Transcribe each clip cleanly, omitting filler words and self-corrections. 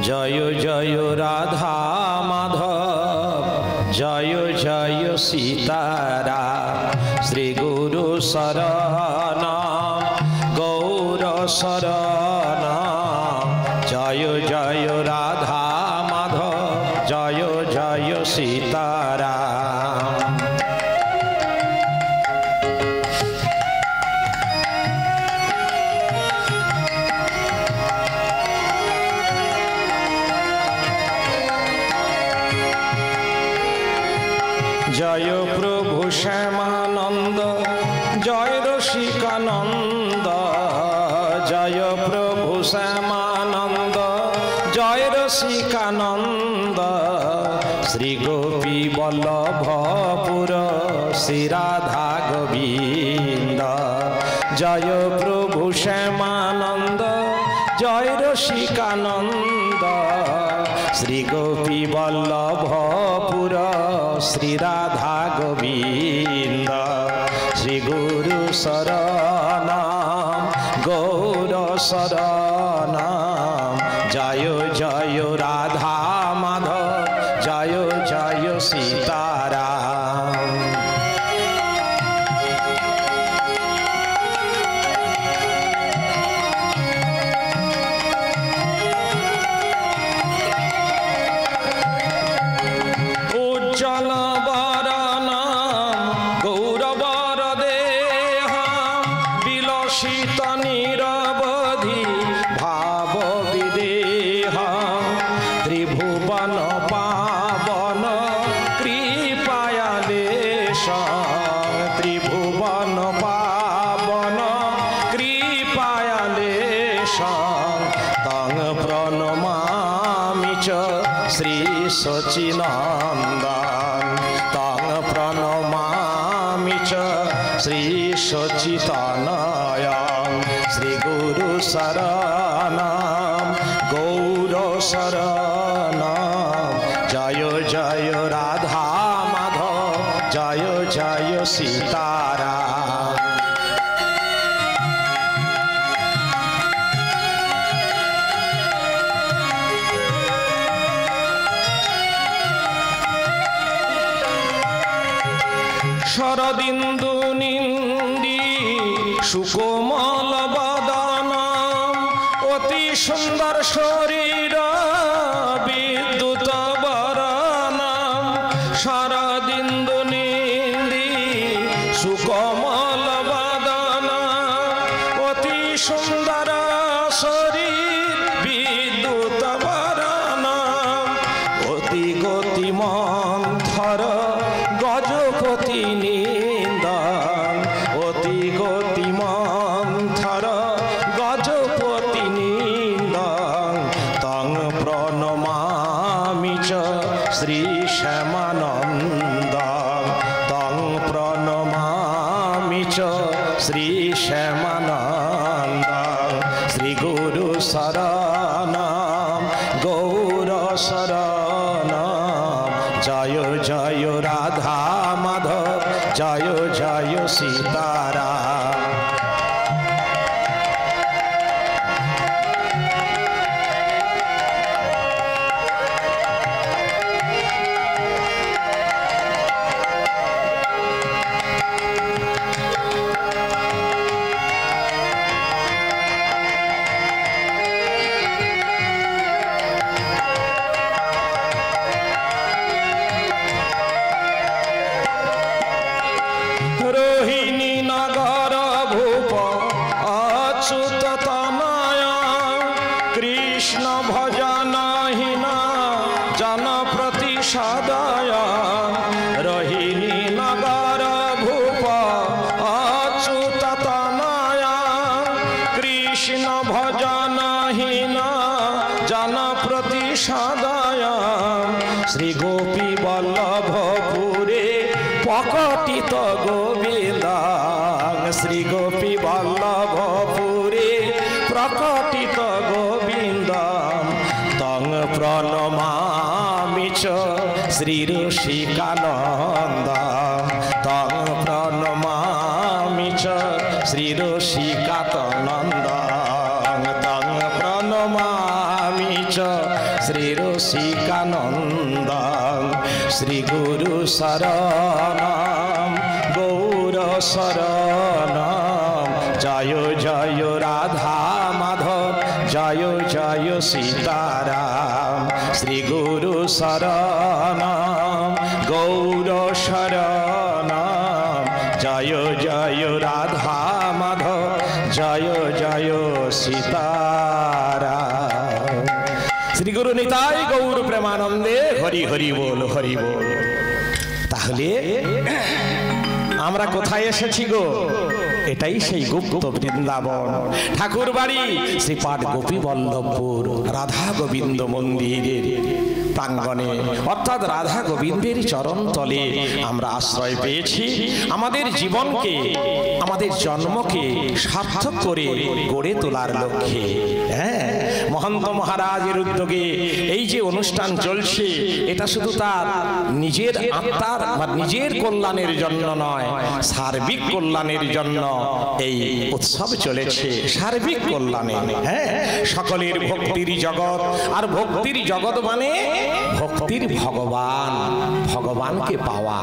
জয় জয় রাধা মাধব জয় জয় সীতারা শ্রী গুরু শরণ গৌর শরণ জয় জয় রাধা মাধব জয় জয় সীতারা। জয় প্রভু শ্যামানন্দ জয় রসিকানন্দ জয় প্রভু শ্যামানন্দ জয় রসিকানন্দ শ্রী গোপী বল্লভপুর শ্রী রাধা গোবিন্দ জয় প্রভু শ্যামানন্দ জয় রসিকানন্দ শ্রী গোপী বল্লভপুর শ্রী রাধা গোবিন্দ শ্রী গুরু শরণ গৌর শরণ জয় জয় রাধা মাধব জয় জয় সীতারাম। সচিনন্দন তং প্রণমামি চ শ্রী সচিতনয়ং শ্রী গুরু শরণম গৌর শরণম জয় জয় রাধা মাধব জয় জয় সীতারাম। শরদিন্দু নিন্দি সুকোমল বদন অতি সুন্দর শরীর বিদ্যুৎ বরণ শরদিন্দু নিন্দি সুকোমল বদন অতি সুন্দর শরীর বিদ্যুৎ বরণ অতি গতিমন্থর গজপতি নিন্দন অতি গতিমন্থর গজপতি নিন্দন তং প্রণমামি চ শ্রী শ্যামানন্দ তং প্রণমামি চ শ্রী শ্যামানন্দ শ্রী গুরু শরণ গৌর শরণ জয় জয় রাধা মাধব জয় জয় সীতারাম। रोहिणी नगर भूप अच्युत तनय कृष्ण भजनहीन जन प्रतिषदय रोहिणी नगर भूप अच्युत तनय कृष्ण भजनहीन जन प्रतिषदय श्री गोपी बल्लभपुरे प्रकटित गोविंद श्री गोपी बल्लभपुरे प्रकटित गोविंद तং प्रणमामि च श्री रसिकानंद तং प्रणमामि च श्री रसिकानंद तং प्रणमामि ভজামি চ শ্রী রসিকানন্দং শ্রী গুরু শরণম গৌর শরণম জয় জয় রাধা মাধব জয় জয় সীতারাম শ্রী গুরু শরণম গৌর শরণম জয় জয় রাধা মাধব জয় জয় সীতারাম। শ্রী গুরু নিতাই গৌর প্রেমানন্দে হরি হরি বল হরি বল। তাহলে আমরা কোথায় এসেছি গো? এটাই সেই গুপ্ত বৃন্দাবন, ঠাকুর বাড়ি শ্রীপাঠ গোপী বল্লভপুর রাধা গোবিন্দ মন্দিরের প্রাঙ্গণে, অর্থাৎ রাধা গোবিন্দের চরণ তলে আমরা আশ্রয় পেয়েছি। আমাদের জীবনকে, আমাদের জন্মকে সার্থক করে গড়ে তোলার লক্ষ্যে। হ্যাঁ, মহন্ত মহারাজের উদ্যোগে এই যে অনুষ্ঠান চলছে, এটা শুধু তার নিজের আত্মার বা নিজের কল্যাণের জন্য নয়, সার্বিক কল্যাণের জন্য এই উৎসব চলেছে, সার্বিক কল্যাণে। হ্যাঁ, সকলের ভক্তির জগৎ, আর ভক্তির জগৎ মানে ভক্তির ভগবান, ভগবানকে পাওয়া।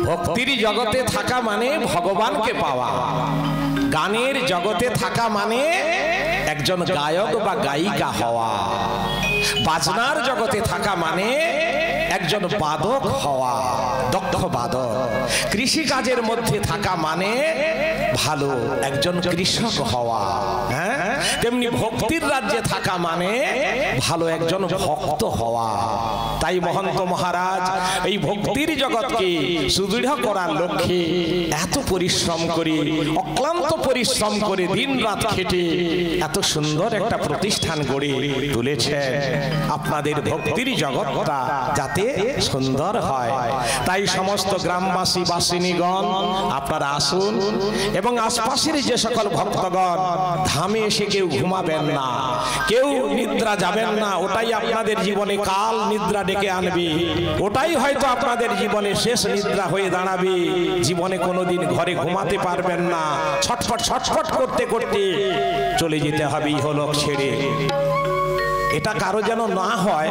ভক্তির জগতে থাকা মানে ভগবানকে পাওয়া। গানের জগতে থাকা মানে একজন গায়ক বা গায়িকা হওয়া। বাজনার জগতে থাকা মানে একজন বাদক হওয়া, দক্ষ বাদক। কৃষিকাজের মধ্যে থাকা মানে ভালো একজন কৃষক হওয়া। হ্যাঁ, তেমনি ভক্তির রাজ্যে থাকা মানে ভালো একজন ভক্ত হওয়া। তাই মহন্ত মহারাজ এই ভক্তির জগৎকে সুদৃঢ় করার লক্ষ্যে এত পরিশ্রম করে, অক্লান্ত পরিশ্রম করে, দিন রাত খেটে এত সুন্দর একটা প্রতিষ্ঠান গড়ে তুলেছেন। আপনাদের ভক্তির জগৎটা যাতে সুন্দর হয়, তাই সমস্ত গ্রামবাসী বাসিনীগণ আপনারা আসুন, এবং আশপাশের যে সকল ভক্তগণ ধামে এসে কেউ ঘুমাবেন না, কেউ নিদ্রা যাবেন না। ওটাই আপনাদের জীবনে কাল নিদ্রা ডেকে আনবে, ওটাই হয়তো আপনাদের জীবনে শেষ নিদ্রা হয়ে দাঁড়াবে। জীবনে কোনোদিন ঘরে ঘুমাতে পারবেন না, ছটফট ছটফট করতে করতে চলে যেতে হবে ইহলোক ছেড়ে। এটা কারো যেন না হয়,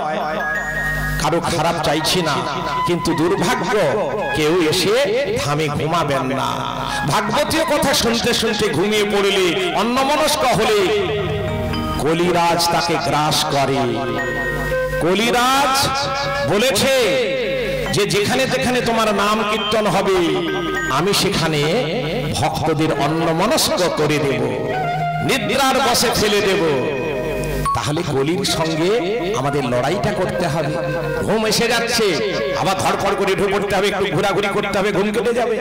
কারো খারাপ চাইছি না, কিন্তু দুর্ভাগ্য কেউ এসে ধামে ঘুমাবেন না। ভাগবতীয় কথা শুনতে শুনতে ঘুমিয়ে পড়লে, অন্যমনস্ক হলে কলিরাজ তাকে গ্রাস করে। কলিরাজ বলেছে যে যেখানে যেখানে তোমার নাম কীর্তন হবে আমি সেখানে ভক্তদের অন্যমনস্ক করে দেব, নিদ্রার বশে ফেলে দেব। তাহলে কলির সঙ্গে আমাদের লড়াইটা করতে হবে। ঘুম এসে যাচ্ছে, আবার ধড়ফড় করে উঠে পড়তে হবে, একটু ঘোরাঘুরি করতে হবে, ঘুম কেটে যাবে।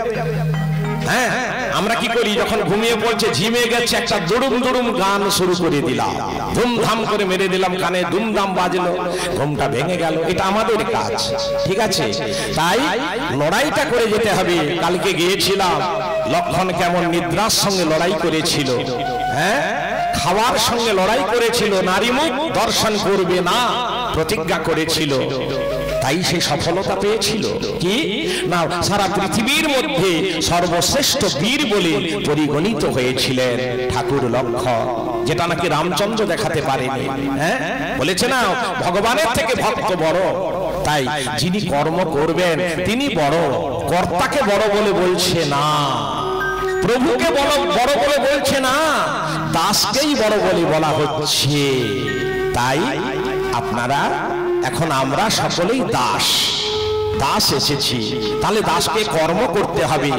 হ্যাঁ, আমরা কি করি? যখন ঘুমিয়ে পড়ছে, ঝিমে গেছে, একটা দুড়ুম দুড়ুম গান শুরু করে দিলাম, ধুমধাম করে মেরে দিলাম, কানে দুমদাম বাজলো, ঘুমটা ভেঙে গেল। এটা আমাদের কাজ, ঠিক আছে? তাই লড়াইটা করে যেতে হবে। কালকে গিয়েছিলাম, লক্ষণ কেমন নিদ্রার সঙ্গে লড়াই করেছিল। হ্যাঁ, খাওয়ার সঙ্গে লড়াই করেছিল, নারী মুখ দর্শন করবে না প্রতিজ্ঞা করেছিল, তাই সে সফলতা পেয়েছিল। কি না, সারা পৃথিবীর মধ্যে সর্বশ্রেষ্ঠ বীর বলে পরিগণিত হয়েছিলেন ঠাকুর লক্ষণ, যেটা নাকি রামচন্দ্র দেখাতে পারেনি। হ্যাঁ, বলেছে না ভগবানের থেকে ভক্ত বড়। তাই যিনি কর্ম করবেন তিনি বড়, কর্তাকে বড় বলে বলছে না, প্রভুকে বড় বলে বলছে না, দাসকেই বড় বলে বলা হচ্ছে। তাই আপনারা, এখন আমরা সকলেই দাস, দাস এসেছি, তাহলে দাসকে কর্ম করতে হবে।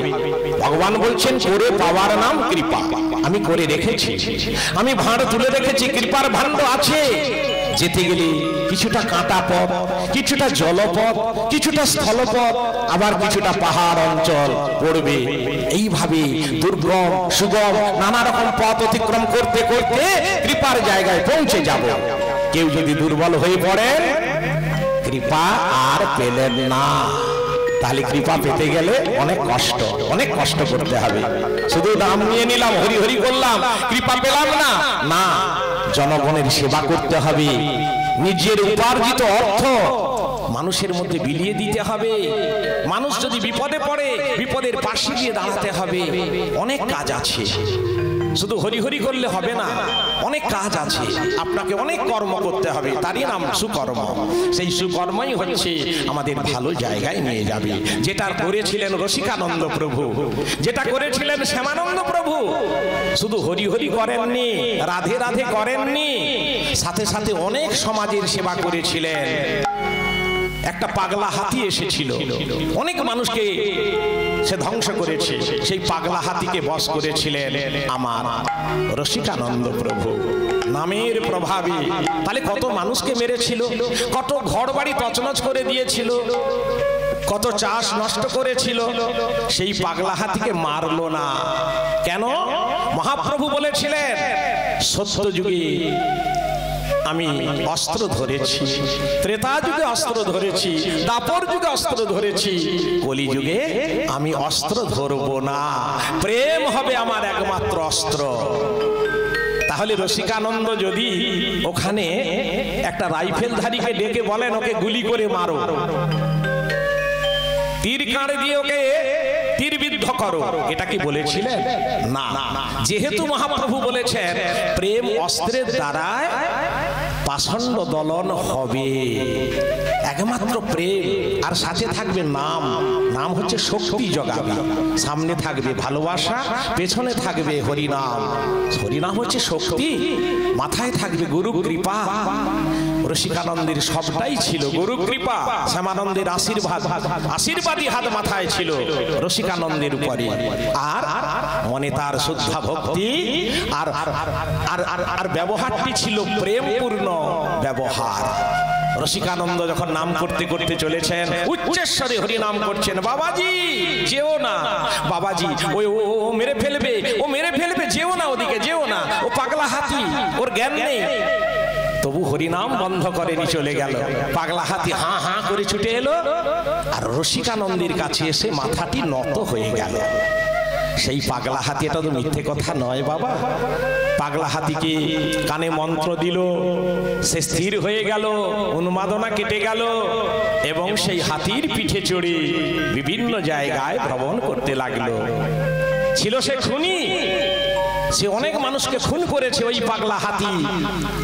ভগবান বলছেন করে পাওয়ার নাম কৃপা। আমি করে রেখেছি, আমি ভাঁড় তুলে রেখেছি, কৃপার ভাণ্ড আছে। যেতে গেলে কিছুটা কাঁটা পথ, কিছুটা জলপথ, কিছুটা স্থলপথ, আবার কিছুটা পাহাড় অঞ্চল পড়বে। এইভাবে দুর্গম সুগম নানা রকম পথ অতিক্রম করতে করতে কৃপার জায়গায় পৌঁছে যাব। কেউ যদি দুর্বল হয়ে পড়ে, কৃপা আর পেলেন না, তাহলে কৃপা পেতে গেলে অনেক কষ্ট, অনেক কষ্ট করতে হবে। শুধু নাম নিয়ে নিলাম, হরি হরি করলাম, কৃপা পেলাম না, না, জনগণের সেবা করতে হবে। নিজের উপার্জিত অর্থ মানুষের মধ্যে বিলিয়ে দিতে হবে। মানুষ যদি বিপদে পড়ে, বিপদের পাশে গিয়ে দাঁড়াতে হবে। অনেক কাজ আছে। শুধু হরি হরি করলে হবে না, অনেক কাজ আছে, আপনাকে অনেক কর্ম করতে হবে, তারই নাম সুকর্ম। সেই সুকর্মই হচ্ছে আমাদের ভালো জায়গায় নিয়ে যাবে। যেটা করেছিলেন রসিকানন্দ প্রভু, যেটা করেছিলেন শ্যামানন্দ প্রভু, শুধু হরি হরি করেননি, রাধে রাধে করেননি, সাথে সাথে অনেক সমাজের সেবা করেছিলেন। একটা পাগলা হাতি এসেছিল, অনেক মানুষকে সে ধ্বংস করেছে, সেই পাগলা হাতিকে বশ করেছিলেন আমার রসিকানন্দ প্রভু নামের প্রভাবে। তাহলে কত মানুষকে মেরেছিল, কত ঘর বাড়ি তছনছ করে দিয়েছিল, কত চাষ নষ্ট করেছিল, সেই পাগলা হাতিকে মারলো না কেন? মহাপ্রভু বলেছিলেন সত্য যুগে আমি অস্ত্র ধরেছি, ত্রেতা যুগে অস্ত্র ধরেছি, দাপর যুগে অস্ত্র ধরেছি, কলি যুগে আমি অস্ত্র ধরব না, প্রেম হবে আমার একমাত্র অস্ত্র। তাহলে রসিকানন্দ যদি ওখানে একটা রাইফেলধারীকে ডেকে বলেন ওকে গুলি করে মারো, তীর কাঁড় দিয়ে ওকে তীরবিদ্ধ করো, এটা কি বলেছিলেন? না। যেহেতু মহাপ্রভু বলেছেন প্রেম অস্ত্রের দ্বারায় পাষণ্ড দলন হবে, একমাত্র প্রেম, আর সাথে থাকবে নাম, নাম হচ্ছে শক্তি জগাবে, সামনে থাকবে ভালোবাসা, পেছনে থাকবে হরিনাম, হরিনাম হচ্ছে শক্তি, মাথায় থাকবে গুরু কৃপা। রসিকানন্দের সবটাই ছিল গুরু কৃপা, শ্যামানন্দের আশীর্বাদ, আশীর্বাদী হাত মাথায় ছিল রসিকানন্দের উপরে, আর মনে তার শুদ্ধা ভক্তি, আর আর ব্যবহারটি ছিল প্রেমপূর্ণ ব্যবহার। রসিকানন্দ যখন নাম করতে করতে চলেছেন, উচ্চেশ্বরে হরি নাম করছেন, বাবাজি যেও না, বাবাজি ওই ও মেরে ফেলবে, ও মেরে ফেলবে, যেও না, ওদিকে যেও না, ও পাগলা হাতি, ওর জ্ঞান নেই। তবু হরিনাম বন্ধ করেনি, চলে গেল। পাগলা হাতি হাঁ হাঁ করে ছুটে এলো, আর রসিকানন্দের কাছে এসে মাথাটি নত হয়ে গেল। সেই পাগলা হাতি, এটা তো মিথ্যে কথা নয় বাবা, পাগলা হাতিকে কানে মন্ত্র দিল, সে স্থির হয়ে গেল, উন্মাদনা কেটে গেল, এবং সেই হাতির পিঠে চড়ে বিভিন্ন জায়গায় ভ্রমণ করতে লাগলো। ছিল সে খুনি, সে অনেক মানুষকে খুন করেছে ওই পাগলা হাতি,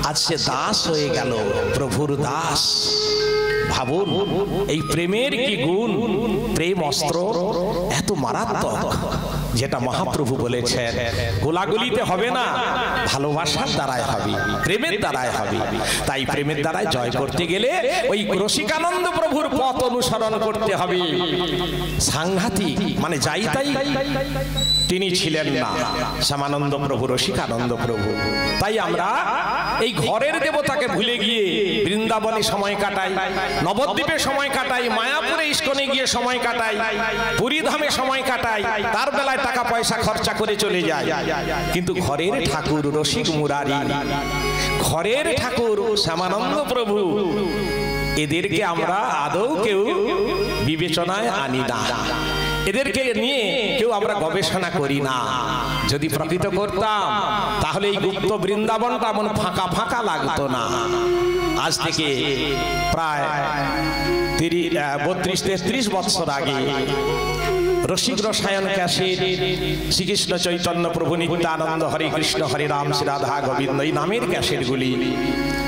আজ সে দাস হয়ে গেল, প্রভুর দাস। ভাবুন এই প্রেমের কি গুণ, প্রেম অস্ত্র এত মারাত্মক, যেটা মহাপ্রভু বলেছেন গোলাগুলিতে হবে না, ভালোবাসার দ্বারাই হবে, প্রেমের দ্বারাই হবে। তাই প্রেমের দ্বারাই জয় করতে গেলে ওই রসিকানন্দ প্রভুর পথ অনুসরণ করতে হবে। সাংঘাতিক, মানে যাই তাই তিনি ছিলেন না, শ্যামানন্দ প্রভু, রসিকানন্দ প্রভু। তাই আমরা এই ঘরের দেবতাকে ভুলে গিয়ে বৃন্দাবনে সময় কাটাই, নবদ্বীপে সময় কাটাই, মায়াপুরে ইস্কনে গিয়ে সময় কাটাই, পুরীধামে সময় কাটাই, তার বেলায় টাকা পয়সা খরচা করে চলে যায়। কিন্তু ঘরের ঠাকুর রসিক মুরারি, ঘরের ঠাকুর শ্যামানন্দ প্রভু, এদেরকে আমরা আদৌ কেউ বিবেচনায় আনি না, এদেরকে নিয়ে কেউ আমরা গবেষণা করি না। যদি প্রকৃত করতাম তাহলে এই গুপ্ত বৃন্দাবনটা এমন ফাঁকা ফাঁকা লাগতো না। আজ থেকে প্রায় 32-33 বছর আগে রসিক রসায়ন ক্যাসেট, শ্রীকৃষ্ণ চৈতন্য প্রভু নিত্যানন্দ, হরে কৃষ্ণ হরে রাম শ্রী রাধা গোবিন্দ, এই নামের ক্যাসেটগুলি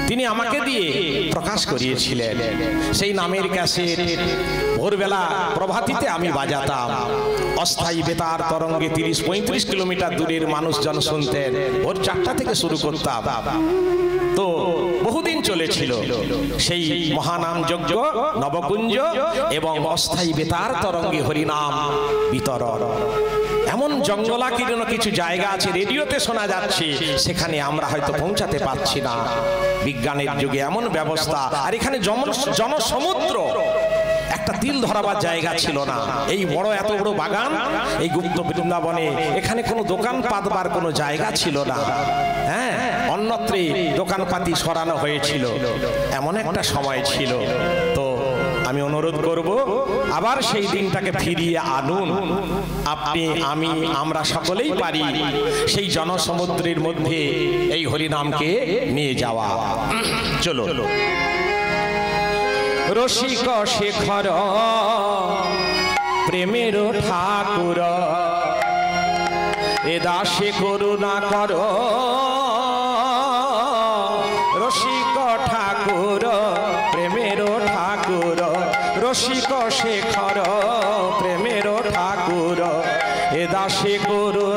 তিনি আমাকে দিয়ে প্রকাশ করিয়েছিলেন। সেই নামের ক্যাসেট ভোরবেলা প্রভাতিতে আমি বাজাতাম, অস্থায়ী বেতার তরঙ্গে 30-35 কিলোমিটার দূরের মানুষজন শুনতেন। ভোর 4টা থেকে শুরু করতাম, তো বহুদিন চলেছিল সেই মহানাম যজ্ঞ, নবকুঞ্জ এবং অস্থায়ী বেতার তরঙ্গে হরিনাম বিতরণ। এমন জঙ্গলাকীর্ণ কিছু জায়গা আছে, রেডিওতে শোনা যাচ্ছে, সেখানে আমরা হয়তো পৌঁছাতে পারছি না। বিজ্ঞানের যুগে এমন ব্যবস্থা, আর এখানে জনসমুদ্র, একটা তিল ধরাবার জায়গা ছিল না। এই বড় এত বড় বাগান, এই গুপ্ত বৃন্দাবনে, এখানে কোনো দোকান পাতবার কোনো জায়গা ছিল না। হ্যাঁ, অন্যত্রে দোকানপাতি সরানো হয়েছিল, এমন একটা সময় ছিল। তো আমি অনুরোধ করব আবার সেই দিনটাকে ফিরিয়ে আনুন। আপনি, আমি, আমরা সকলেই পারি সেই জনসমুদ্রের মধ্যে এই হরিনামকে নিয়ে যাওয়া। চলো। রসিক শেখর প্রেমের ঠাকুর, এ দাসে করুণা কর রসিক ঠাকুর প্রেমের ঠাকুর রসিক শেখর প্রেমের ঠাকুর এ দাসে করুণা